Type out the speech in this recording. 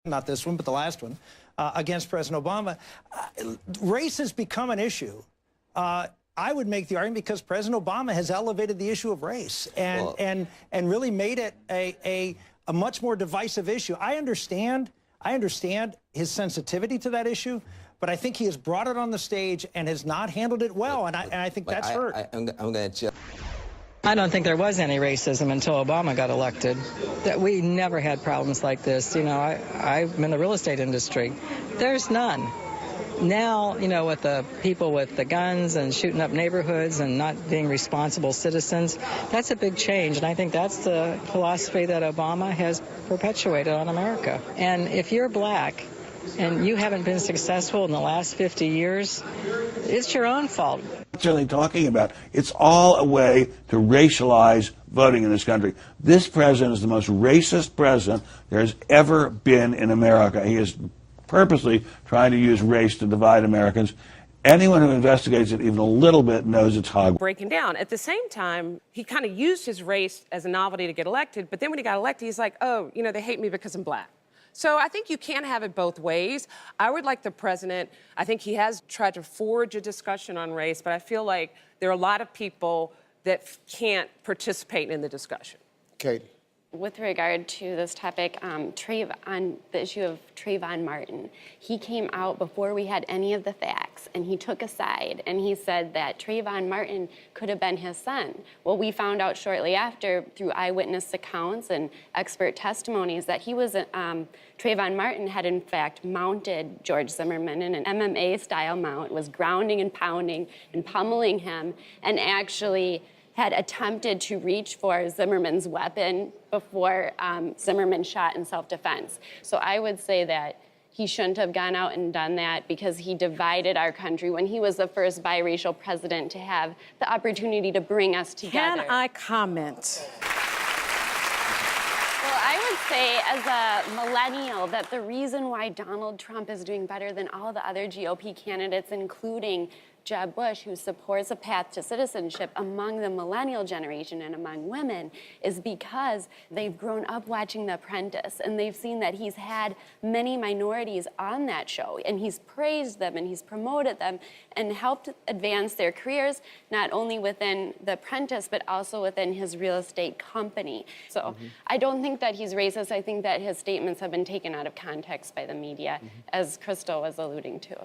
not this one, but the last one, against President Obama. Race has become an issue. I would make the argument because President Obama has elevated the issue of race and really made it a much more divisive issue. I understand his sensitivity to that issue, but I think he has brought it on the stage and has not handled it well, and I think that's hurt. I don't think there was any racism until Obama got elected. That we never had problems like this. You know, I'm in the real estate industry. There's none. Now, you know, with the people with the guns and shooting up neighborhoods and not being responsible citizens, that's a big change. And I think that's the philosophy that Obama has perpetuated on America. And if you're black and you haven't been successful in the last 50 years, it's your own fault. Certainly talking about it's all a way to racialize voting in this country. This president is the most racist president there has ever been in America. He is purposely trying to use race to divide Americans. Anyone who investigates it even a little bit knows it's hog. Breaking down. At the same time, he kind of used his race as a novelty to get elected, but then when he got elected, he's like, oh, you know, they hate me because I'm black. So I think you can't have it both ways. I would like the president, I think he has tried to forge a discussion on race, but I feel like there are a lot of people that can't participate in the discussion. Katie. With regard to this topic, on the issue of Trayvon Martin, he came out before we had any of the facts, and he took a side, and he said that Trayvon Martin could have been his son. Well, we found out shortly after through eyewitness accounts and expert testimonies that he was, Trayvon Martin had in fact mounted George Zimmerman in an MMA-style mount, was grounding and pounding and pummeling him, and actually had attempted to reach for Zimmerman's weapon before Zimmerman shot in self-defense. So I would say that he shouldn't have gone out and done that because he divided our country when he was the first biracial president to have the opportunity to bring us together. Can I comment? Well, I would say as a millennial that the reason why Donald Trump is doing better than all the other GOP candidates, including Jeb Bush, who supports a path to citizenship among the millennial generation and among women, is because they've grown up watching The Apprentice and they've seen that he's had many minorities on that show and he's praised them and he's promoted them and helped advance their careers, not only within The Apprentice, but also within his real estate company. So I don't think that he's racist. I think that his statements have been taken out of context by the media, as Crystal was alluding to.